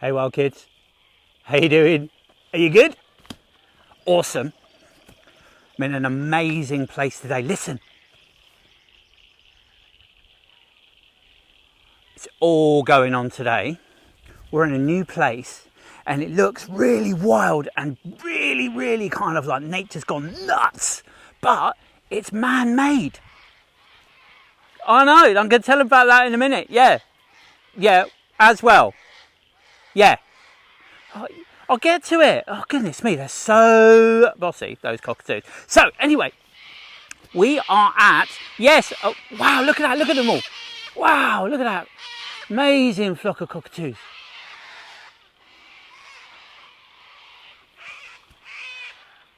Hey wild kids, how you doing? Are you good? Awesome. I'm in an amazing place today. Listen. It's all going on today. We're in a new place and it looks really wild and really kind of like nature's gone nuts, but it's man-made. I know, I'm going to tell about that in a minute. Yeah, as well. Yeah. I'll get to it. Oh, goodness me, they're so bossy, those cockatoos. So, anyway, we are at, yes, oh, wow, look at that, look at them all. Wow, look at that. Amazing flock of cockatoos.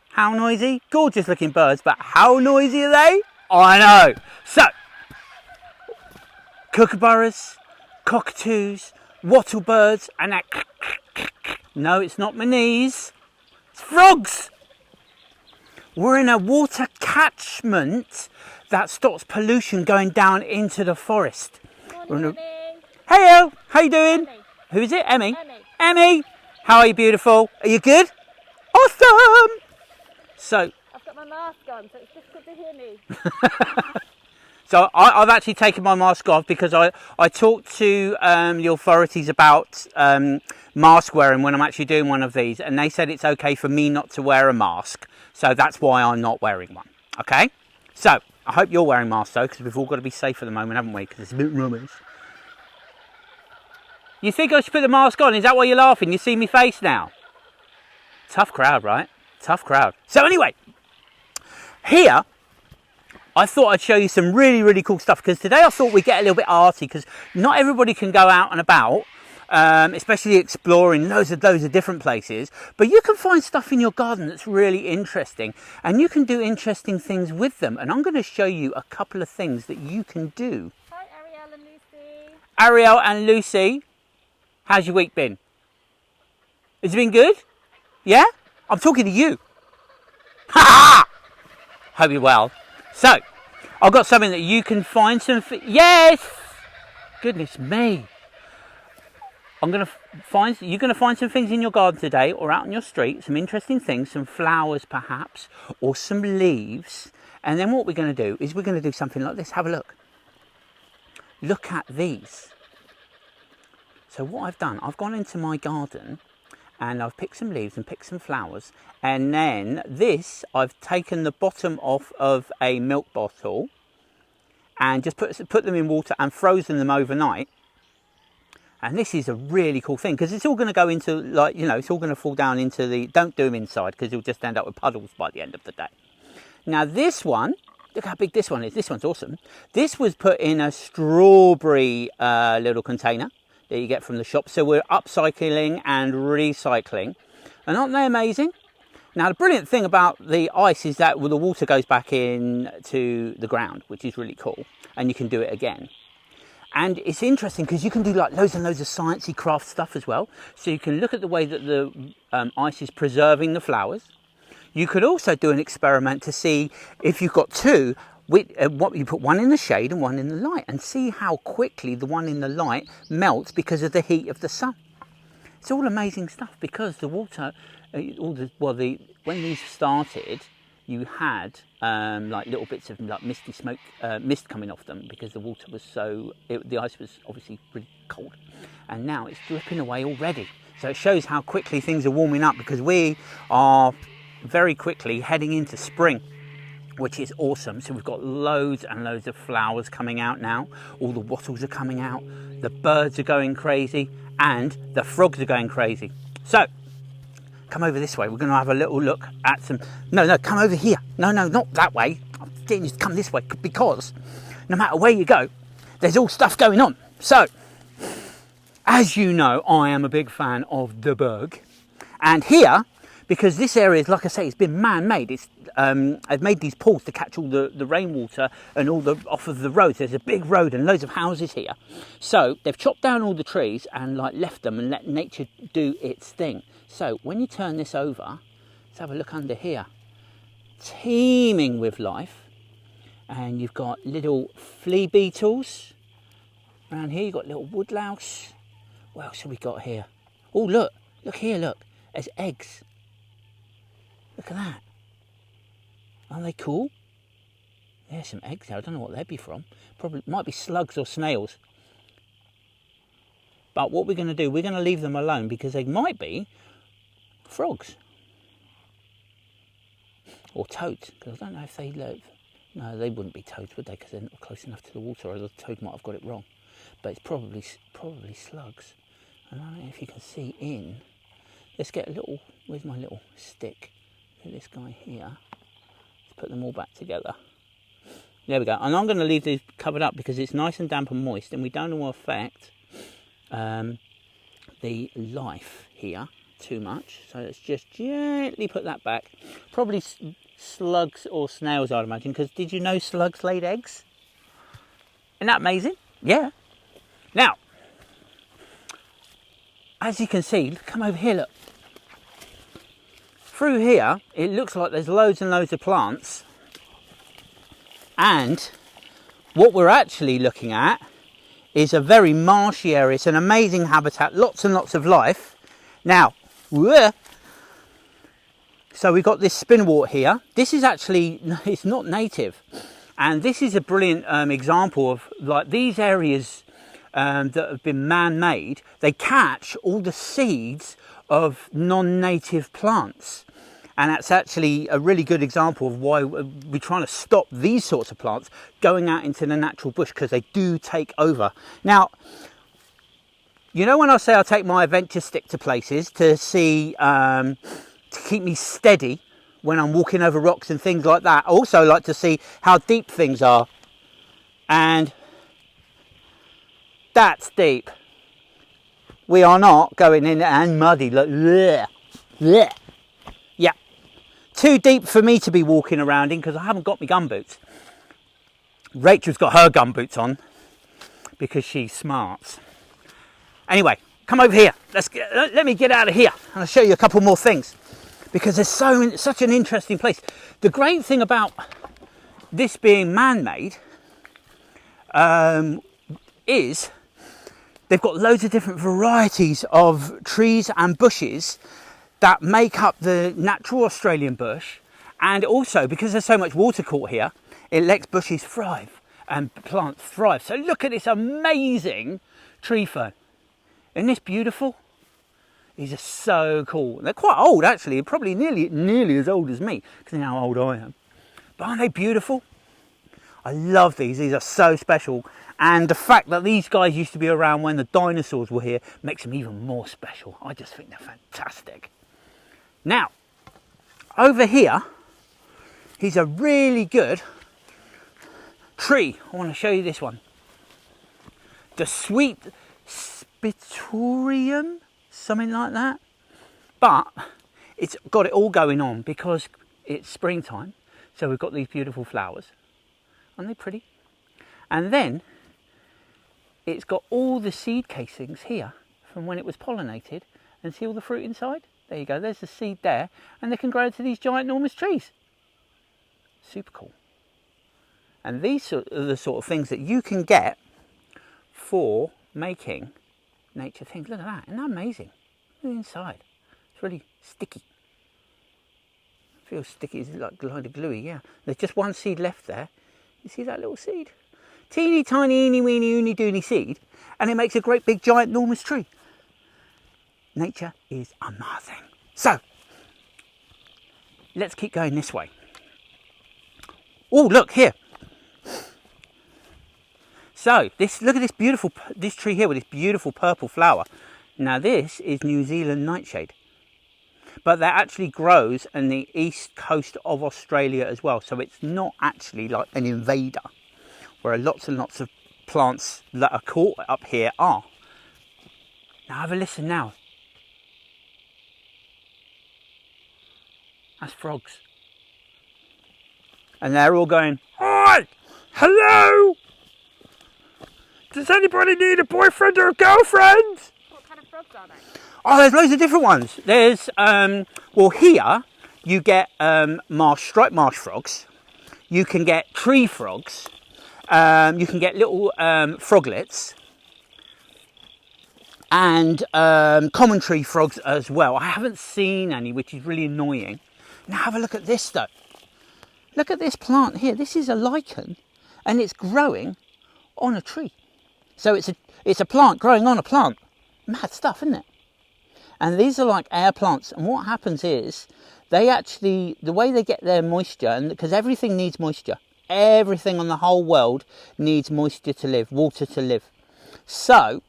How noisy? Gorgeous looking birds, but how noisy are they? I know. So, kookaburras, cockatoos, wattlebirds, and that. No, it's not my knees. It's frogs. We're in a water catchment that stops pollution going down into the forest. Morning, Hey, El, how you doing? Emmy. Who is it? Emmy? Emmy. How are you, beautiful? Are you good? Awesome. So, I've got my mask on, so it's difficult to hear me. So I've actually taken my mask off because I talked to the authorities about mask wearing when I'm actually doing one of these, and they said it's okay for me not to wear a mask, so that's why I'm not wearing one. Okay, so I hope you're wearing masks though, because we've all got to be safe at the moment, haven't we? Because it's a bit rubbish. You think I should put the mask on? Is that why you're laughing? You see me face now? Tough crowd, right? Tough crowd. So anyway, here I thought I'd show you some really cool stuff, because today I thought we'd get a little bit arty, because not everybody can go out and about, especially exploring loads of different places, but you can find stuff in your garden that's really interesting, and you can do interesting things with them, and I'm going to show you a couple of things that you can do. Hi, Ariel and Lucy. Ariel and Lucy, how's your week been? Has it been good? Yeah? I'm talking to you. Ha ha! Hope you're well. So, I've got something that you can find some... Yes! Goodness me. You're going to find some things in your garden today, or out on your street, some interesting things, some flowers perhaps, or some leaves. And then what we're going to do is we're going to do something like this. Have a look. Look at these. So what I've done, I've gone into my garden and I've picked some leaves and picked some flowers, and then this, I've taken the bottom off of a milk bottle and just put them in water and frozen them overnight. And this is a really cool thing, because it's all going to go into, like, you know, it's all going to fall down into the, don't do them inside, because you'll just end up with puddles by the end of the day. Now this one, look how big this one is. This one's awesome. This was put in a strawberry little container that you get from the shop. So we're upcycling and recycling. And aren't they amazing? Now the brilliant thing about the ice is that the water goes back into the ground, which is really cool. And you can do it again. And it's interesting because you can do like loads and loads of sciencey craft stuff as well. So you can look at the way that the ice is preserving the flowers. You could also do an experiment to see if you've got two, what you put one in the shade and one in the light, and see how quickly the one in the light melts because of the heat of the sun. It's all amazing stuff, because the water, when these started, you had like little bits of like misty smoke, mist coming off them, because the water was the ice was obviously pretty cold, and now it's dripping away already. So it shows how quickly things are warming up, because we are very quickly heading into spring, which is awesome. So we've got loads and loads of flowers coming out now. All the wattles are coming out. The birds are going crazy, and the frogs are going crazy. So come over this way. We're going to have a little look at some... No, come over here. No, not that way. I'm getting you to come this way, because no matter where you go, there's all stuff going on. So, as you know, I am a big fan of the Berg. And here, because this area is, like I say, it's been man-made. I've made these pools to catch all the rainwater and all off of the roads. There's a big road and loads of houses here. So they've chopped down all the trees and like left them and let nature do its thing. So when you turn this over, let's have a look under here. Teeming with life. And you've got little flea beetles. Around here you've got little woodlouse. What else have we got here? Oh, look. Look here, look. There's eggs. Look at that. Aren't they cool? There's some eggs there. I don't know what they'd be from. Probably might be slugs or snails. But what we're going to do, we're going to leave them alone because they might be frogs. Or toads. Because I don't know if they live. No, they wouldn't be toads, would they? Because they're not close enough to the water, or the toad might have got it wrong. But it's probably slugs. And I don't know if you can see in. Let's get a little, where's my little stick? Look at this guy here. Let's put them all back together. There we go. And I'm going to leave these covered up because it's nice and damp and moist, and we don't want to affect the life here too much. So let's just gently put that back. Probably slugs or snails, I'd imagine, because did you know slugs laid eggs? Isn't that amazing? Yeah. Now, as you can see, come over here, look. Through here, it looks like there's loads and loads of plants. And what we're actually looking at is a very marshy area. It's an amazing habitat, lots and lots of life. Now, so we've got this spinwort here. This is actually, it's not native. And this is a brilliant example of like these areas that have been man-made. They catch all the seeds of non-native plants. And that's actually a really good example of why we're trying to stop these sorts of plants going out into the natural bush, because they do take over. Now, you know when I say I take my adventure stick to places to see, to keep me steady when I'm walking over rocks and things like that. I also like to see how deep things are. And that's deep. We are not going in and muddy, like, bleh, bleh. Yeah. Too deep for me to be walking around in because I haven't got my gumboots. Rachel's got her gumboots on because she's smart. Anyway, come over here. Let me get out of here and I'll show you a couple more things because there's such an interesting place. The great thing about this being man-made is they've got loads of different varieties of trees and bushes that make up the natural Australian bush, and also because there's so much water caught here, it lets bushes thrive and plants thrive. So look at this amazing tree fern. Isn't this beautiful? These are so cool. They're quite old actually, probably nearly as old as me, because you know how old I am. But aren't they beautiful? I love these are so special. And the fact that these guys used to be around when the dinosaurs were here makes them even more special. I just think they're fantastic. Now, over here, here's a really good tree. I want to show you this one. The sweet spitorium, something like that. But it's got it all going on because it's springtime. So we've got these beautiful flowers. Aren't they pretty? And then it's got all the seed casings here from when it was pollinated, and see all the fruit inside? There you go, there's the seed there, and they can grow into these giant enormous trees. Super cool. And these are the sort of things that you can get for making nature things. Look at that, isn't that amazing? Look inside, it's really sticky. It feels sticky, it's like kind of gluey, yeah. There's just one seed left there. You see that little seed? Teeny tiny, eeny weeny, oony doony seed, and it makes a great big giant enormous tree. Nature is amazing. So, let's keep going this way. Oh, look here. So, look at this tree here with this beautiful purple flower. Now this is New Zealand Nightshade. But that actually grows in the east coast of Australia as well. So it's not actually like an invader, where lots and lots of plants that are caught up here are. Now have a listen now. That's frogs. And they're all going, "Hi! Hello! Does anybody need a boyfriend or a girlfriend?" What kind of frogs are they? Oh, there's loads of different ones. There's, well here you get striped marsh frogs. You can get tree frogs. You can get little froglets. and common tree frogs as well. I haven't seen any, which is really annoying. Now have a look at this though. Look at this plant here. This is a lichen, and it's growing on a tree. So it's a plant growing on a plant. Mad stuff, isn't it? And these are like air plants. And what happens is they actually, the way they get their moisture, and because everything needs moisture, everything on the whole world needs moisture to live, water to live. So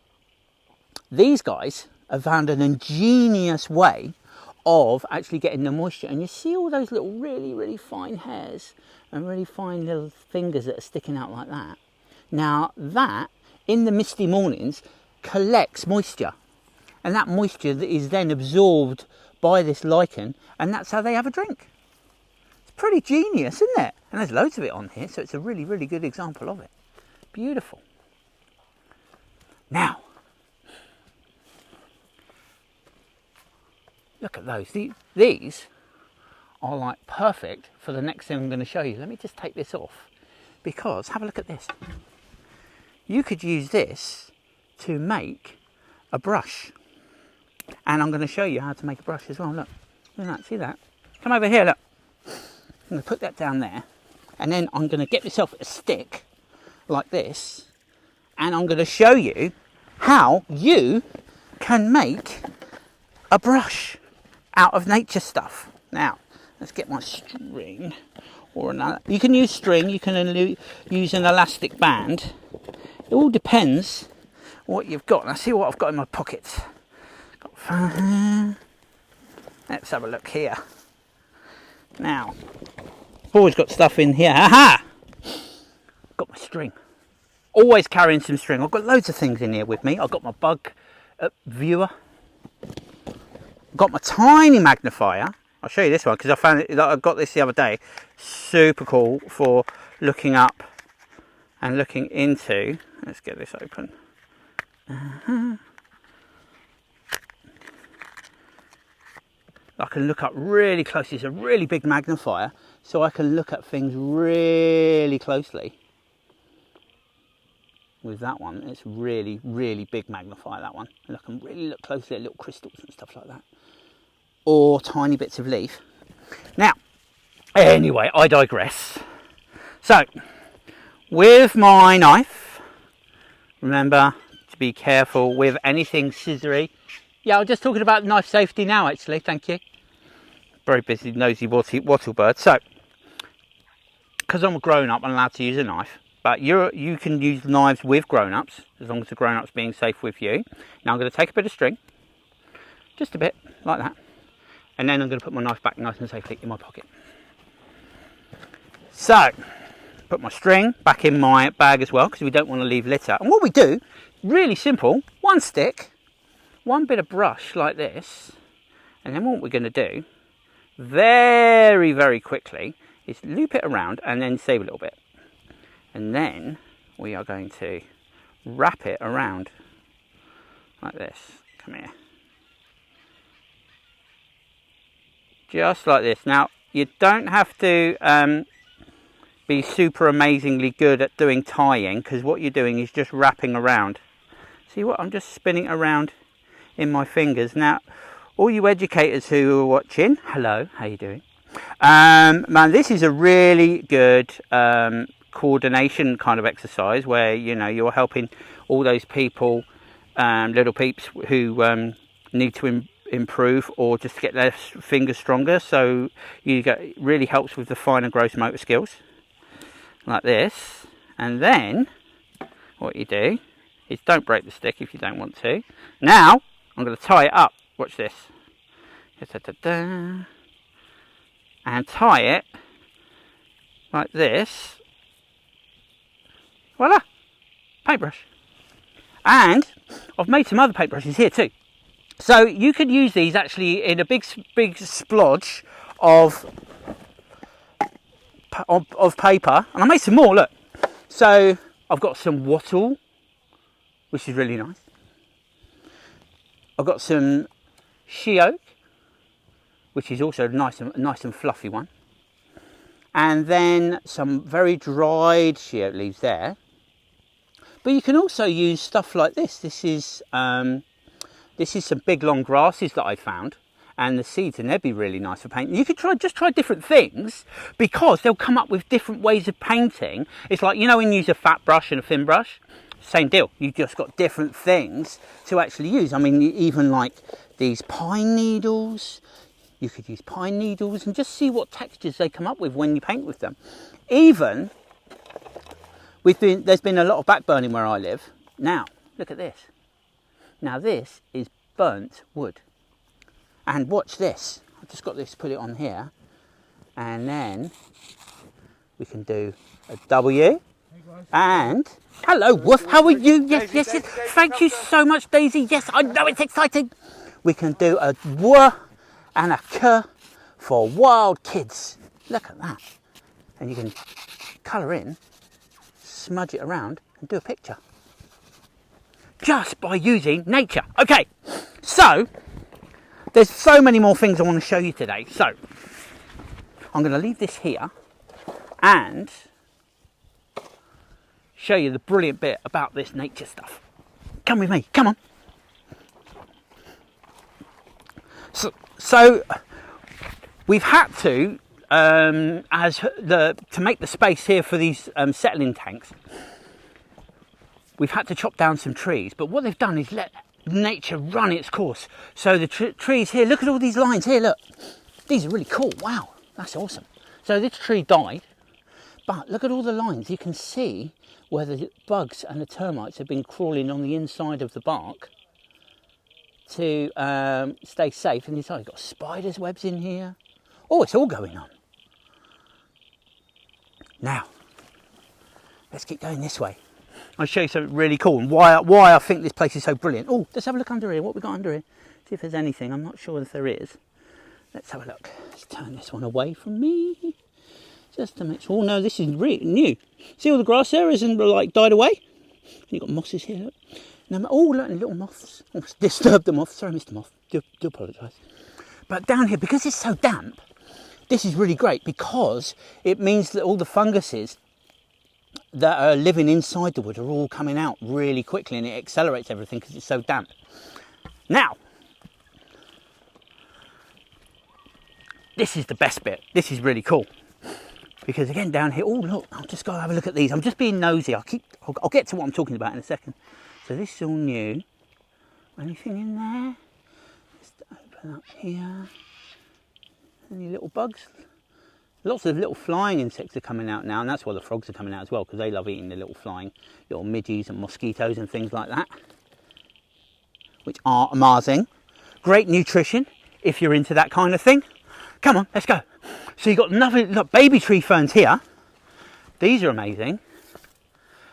these guys have found an ingenious way of actually getting the moisture. And you see all those little really, really fine hairs and really fine little fingers that are sticking out like that. Now that, in the misty mornings, collects moisture. And that moisture is then absorbed by this lichen, and that's how they have a drink. It's pretty genius, isn't it? And there's loads of it on here, so it's a really, really good example of it. Beautiful. Now, look at those. These are like perfect for the next thing I'm going to show you. Let me just take this off, because have a look at this. You could use this to make a brush. And I'm going to show you how to make a brush as well. Look at that, see that? Come over here, look. I'm going to put that down there. And then I'm going to get myself a stick like this. And I'm going to show you how you can make a brush out of nature stuff. Now, let's get my string. You can use string, you can use an elastic band. It all depends what you've got. Now see what I've got in my pockets. Let's have a look here. Now, I've always got stuff in here. Aha! Got my string. Always carrying some string. I've got loads of things in here with me. I've got my bug viewer. Got my tiny magnifier. I'll show you this one because I found it. I got this the other day. Super cool for looking up and looking into. Let's get this open. I can look up really closely. It's a really big magnifier, so I can look at things really closely. With that one, it's really, really big magnifier, that one. And I can really look closely at little crystals and stuff like that. Or tiny bits of leaf. Now, anyway, I digress. So, with my knife, remember to be careful with anything scissory. Yeah, I'm just talking about knife safety now, actually. Thank you. Very busy, nosy wattle bird. So, because I'm a grown-up, I'm allowed to use a knife. But you can use knives with grown-ups, as long as the grown-up's being safe with you. Now I'm going to take a bit of string, just a bit, like that. And then I'm going to put my knife back nice and safely in my pocket. So, put my string back in my bag as well, because we don't want to leave litter. And what we do, really simple, one stick, one bit of brush like this, and then what we're going to do very, very quickly is loop it around and then save a little bit. And then we are going to wrap it around like this. Come here. Just like this. Now, you don't have to be super amazingly good at doing tying, because what you're doing is just wrapping around. See what? I'm just spinning it around in my fingers. Now, all you educators who are watching, hello, how you doing? Man, this is a really good coordination kind of exercise where, you know, you're helping all those people, little peeps who need to improve or just to get their fingers stronger. So it really helps with the finer gross motor skills, like this. And then what you do is don't break the stick if you don't want to. Now I'm going to tie it up. Watch this. And tie it like this. Voila! Paintbrush. And I've made some other paintbrushes here too. So you could use these actually in a big splodge of paper. And I made some more, look. So I've got some wattle, which is really nice. I've got some she oak, which is also nice and fluffy one. And then some very dried she oak leaves there. But you can also use stuff like this. This is This is some big long grasses that I found, and the seeds, and they'd be really nice for painting. You could just try different things, because they'll come up with different ways of painting. It's like, you know, when you use a fat brush and a thin brush, same deal. You've just got different things to actually use. I mean, even like these pine needles, you could use pine needles and just see what textures they come up with when you paint with them. Even there's been a lot of backburning where I live. Now, look at this. Now this is burnt wood. And watch this. I've just got this, put it on here. And then we can do a W. And hello, Woof, how are you? Yes, yes, yes. Thank you so much, Daisy. Yes, I know it's exciting. We can do a W and a K for wild kids. Look at that. And you can colour in, smudge it around, and do a picture. Just by using nature. Okay, so there's so many more things I want to show you today. So I'm going to leave this here and show you the brilliant bit about this nature stuff. Come with me, come on. So we've had to, to make the space here for these settling tanks, we've had to chop down some trees. But what they've done is let nature run its course. So the trees here, look at all these lines here, look. These are really cool. Wow, that's awesome. So this tree died, but look at all the lines. You can see where the bugs and the termites have been crawling on the inside of the bark to stay safe. And inside, you've got spiders' webs in here. Oh, it's all going on. Now, let's keep going this way. I'll show you something really cool and why I think this place is so brilliant. Oh, let's have a look under here. What we got under here? See if there's anything. I'm not sure if there is. Let's have a look. Let's turn this one away from me. Just to make sure. Oh no, this is really new. See all the grass there isn't like died away? And you've got mosses here, look. Now, oh, look, little moths. Oh, disturbed the moth. Sorry, Mr. Moth. Do apologise. But down here, because it's so damp, this is really great because it means that all the funguses that are living inside the wood are all coming out really quickly, and it accelerates everything because it's so damp. Now, this is the best bit. This is really cool because again down here, oh look, I'll just go have a look at these. I'm just being nosy. I'll get to what I'm talking about in a second. So this is all new. Anything in there? Just open up here. Any little bugs? Lots of little flying insects are coming out now, and that's why the frogs are coming out as well, because they love eating the little flying little midges and mosquitoes and things like that, which are amazing. Great nutrition if you're into that kind of thing. Come on, let's go. So you've got nothing. Look, baby tree ferns here. These are amazing.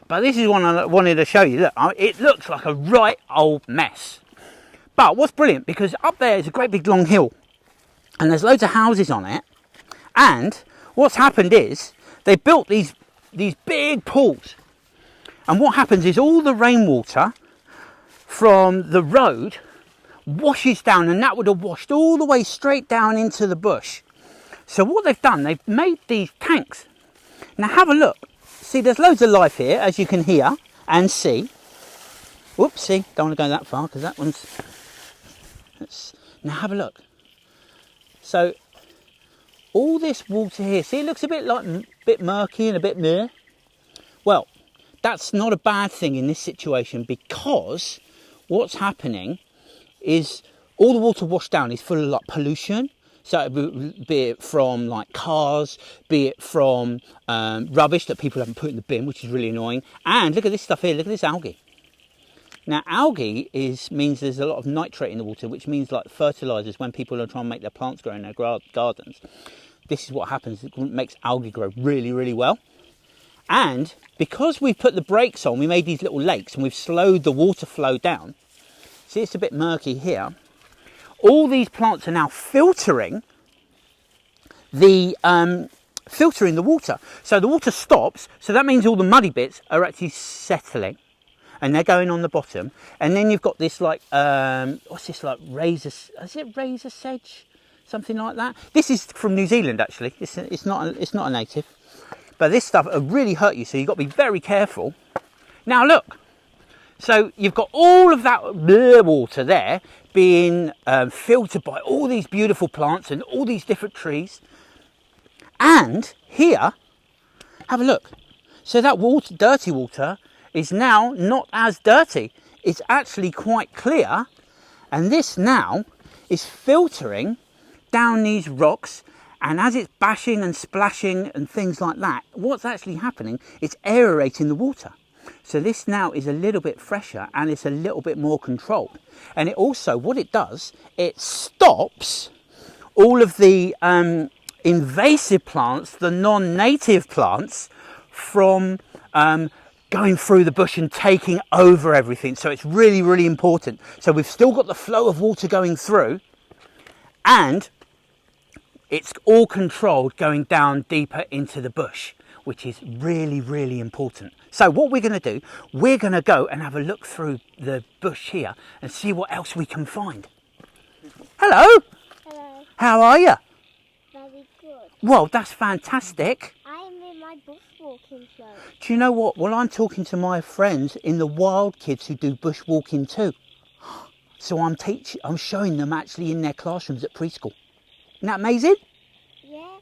But this is one I wanted to show you. Look, it looks like a right old mess. But what's brilliant, because up there is a great big long hill, and there's loads of houses on it. And what's happened is they built these big pools. And what happens is all the rainwater from the road washes down, and that would have washed all the way straight down into the bush. So what they've done, they've made these tanks. Now have a look. See, there's loads of life here, as you can hear and see. Whoops, see, don't want to go that far because that one's... Now have a look. So all this water here, see, it looks a bit murky and a bit meh. Well, that's not a bad thing in this situation, because what's happening is all the water washed down is full of like pollution. So be it from like cars, be it from rubbish that people haven't put in the bin, which is really annoying. And look at this stuff here, look at this algae. Now algae means there's a lot of nitrate in the water, which means like fertilisers when people are trying to make their plants grow in their gardens. This is what happens, it makes algae grow really, really well. And because we've put the brakes on, we made these little lakes and we've slowed the water flow down. See, it's a bit murky here. All these plants are now filtering the water. So the water stops, so that means all the muddy bits are actually settling and they're going on the bottom. And then you've got this like, what's this, like razor sedge? Something like that. This is from New Zealand actually. It's not a native. But this stuff will really hurt you, so you've got to be very careful. Now look, So you've got all of that blue water there being filtered by all these beautiful plants and all these different trees. And here, have a look. So that water, dirty water, is now not as dirty. It's actually quite clear. And this now is filtering down these rocks. And as it's bashing and splashing and things like that, what's actually happening is aerating the water. So this now is a little bit fresher and it's a little bit more controlled. And it also, what it does, it stops all of the invasive plants, the non-native plants, from going through the bush and taking over everything. So it's really, really important. So we've still got the flow of water going through, and it's all controlled going down deeper into the bush, which is really, really important. So what we're going to do, we're going to go and have a look through the bush here and see what else we can find. Hello. Hello. How are you? Very good. Well, that's fantastic. I'm in my bushwalking show. Do you know what? Well, I'm talking to my friends in the wild kids who do bushwalking too. So I'm showing them actually in their classrooms at preschool. Isn't that amazing? Yeah,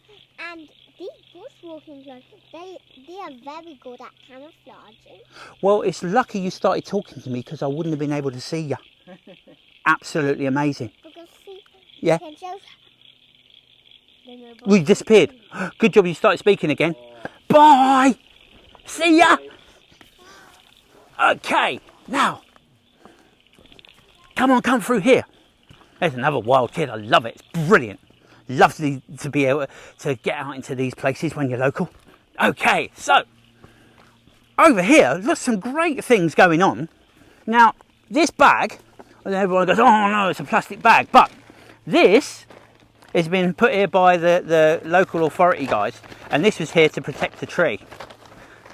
and these bushwalking shows, they are very good at camouflaging. Well, it's lucky you started talking to me because I wouldn't have been able to see you. Absolutely amazing. Because see, Yeah. can show... We disappeared. Good job you started speaking again. Bye. See ya. Okay, now. Come through here. There's another wild kid. I love it. It's brilliant. Love to be able to get out into these places when you're local. Okay, so over here, there's some great things going on. Now, this bag, and everyone goes, oh no, it's a plastic bag. But this has been put here by the local authority guys, and this was here to protect the tree.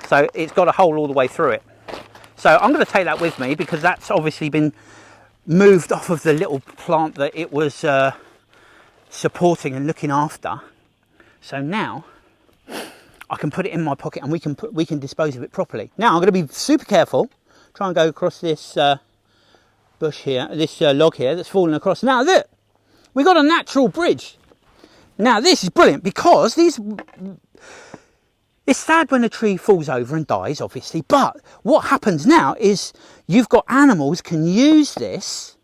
So it's got a hole all the way through it. So I'm going to take that with me because that's obviously been moved off of the little plant that it was supporting and looking after. So now I can put it in my pocket and we can dispose of it properly. Now I'm going to be super careful. Try and go across this bush here, this log here that's fallen across. Now look, we got a natural bridge. Now this is brilliant because it's sad when a tree falls over and dies, obviously, but what happens now is you've got animals can use this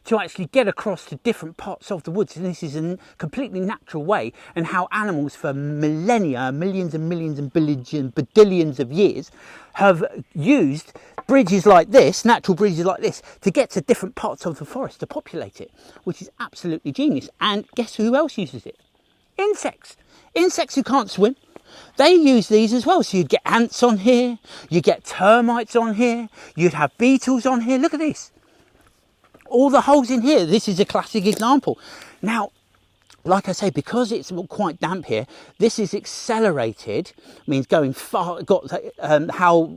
to actually get across to different parts of the woods, and this is a completely natural way, and how animals for millennia, millions and millions and billions and badillions of years have used bridges like this, natural bridges like this, to get to different parts of the forest to populate it, which is absolutely genius. And guess who else uses it? Insects. Insects who can't swim. They use these as well. So you'd get ants on here, you get termites on here, you'd have beetles on here. Look at this. All the holes in here. This is a classic example. Now, like I say, because it's quite damp here, this is accelerated, means going far, how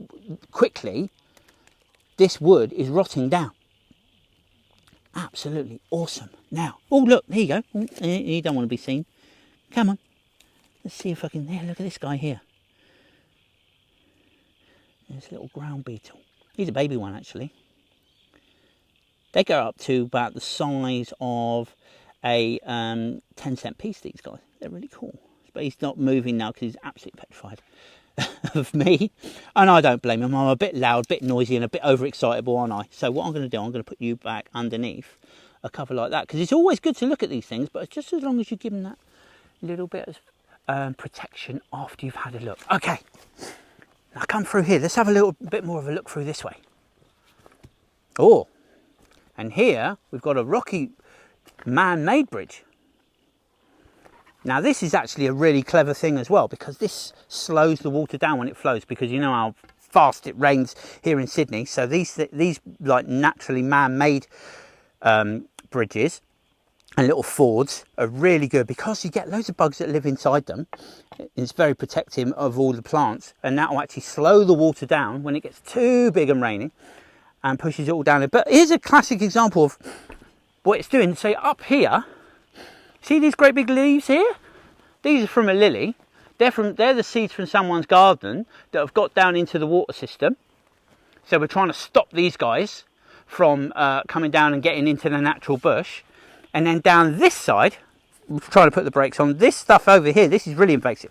quickly this wood is rotting down. Absolutely awesome. Now, oh look, here you go. You don't want to be seen. Come on. Let's see if I can, look at this guy here. There's a little ground beetle. He's a baby one actually. They go up to about the size of a 10-cent piece, these guys. They're really cool. But he's not moving now because he's absolutely petrified of me. And I don't blame him. I'm a bit loud, a bit noisy and a bit overexcitable, aren't I? So what I'm going to do, I'm going to put you back underneath a cover like that. Because it's always good to look at these things, but it's just as long as you give them that little bit of protection after you've had a look. Okay, now come through here. Let's have a little bit more of a look through this way. Oh, and here we've got a rocky man-made bridge. Now this is actually a really clever thing as well, because this slows the water down when it flows, because you know how fast it rains here in Sydney. So these like naturally man-made bridges and little fords are really good because you get loads of bugs that live inside them. It's very protective of all the plants, and that will actually slow the water down when it gets too big and rainy and pushes it all down. But here's a classic example of what it's doing. So up here, see these great big leaves here? These are from a lily. They're the seeds from someone's garden that have got down into the water system. So we're trying to stop these guys from coming down and getting into the natural bush. And then down this side, I'm trying to put the brakes on, this stuff over here, this is really invasive.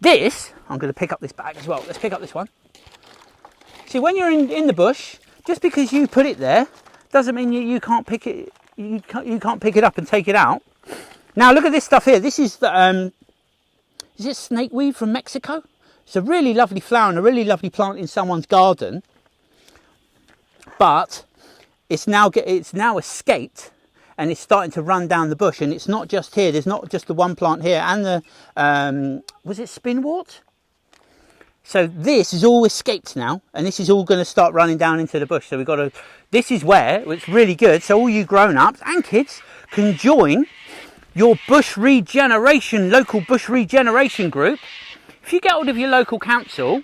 This, I'm going to pick up this bag as well. Let's pick up this one. See, when you're in the bush, just because you put it there, doesn't mean you can't pick it. You can't pick it up and take it out. Now look at this stuff here. This is the is it snakeweed from Mexico? It's a really lovely flower and a really lovely plant in someone's garden. But it's now escaped and it's starting to run down the bush. And it's not just here. There's not just the one plant here and the was it spinwort? So this is all escaped now, and this is all going to start running down into the bush. So we've got to, this is where it's really good. So all you grown-ups and kids can join your bush regeneration, local bush regeneration group. If you get hold of your local council,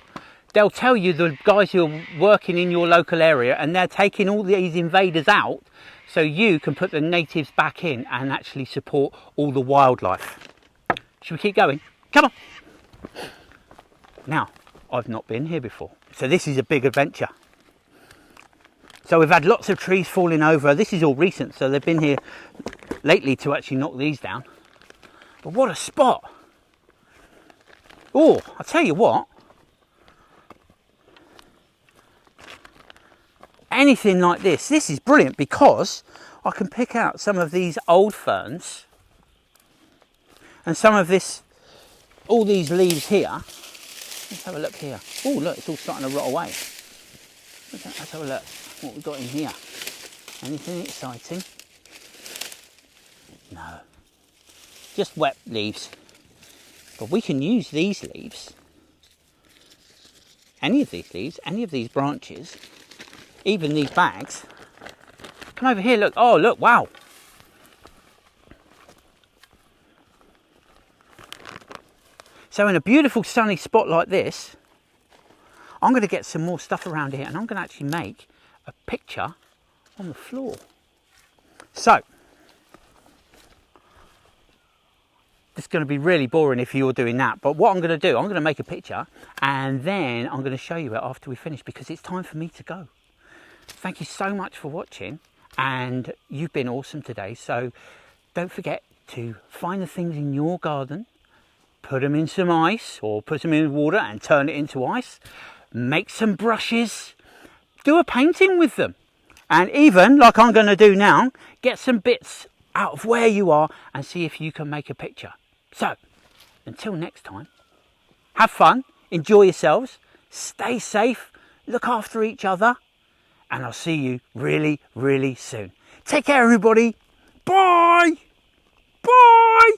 they'll tell you the guys who are working in your local area, and they're taking all these invaders out so you can put the natives back in and actually support all the wildlife. Should we keep going? Come on. Now, I've not been here before, so this is a big adventure. So we've had lots of trees falling over. This is all recent, so they've been here lately to actually knock these down. But what a spot. Oh, I'll tell you what, anything like this is brilliant, because I can pick out some of these old ferns and some of this, all these leaves here. Let's have a look here. Oh, look, it's all starting to rot away. Let's have a look what we've got in here. Anything exciting? No. Just wet leaves. But we can use these leaves, any of these leaves, any of these branches, even these bags. Come over here, look. Oh, look, wow. So in a beautiful sunny spot like this, I'm going to get some more stuff around here, and I'm going to actually make a picture on the floor. So, it's going to be really boring if you're doing that, but what I'm going to do, I'm going to make a picture, and then I'm going to show you it after we finish, because it's time for me to go. Thank you so much for watching, and you've been awesome today. So don't forget to find the things in your garden, put them in some ice or put them in water and turn it into ice. Make some brushes, do a painting with them, and even, like I'm going to do now, get some bits out of where you are and see if you can make a picture. So until next time, have fun, enjoy yourselves, stay safe, look after each other, and I'll see you really, really soon. Take care, everybody. Bye. Bye.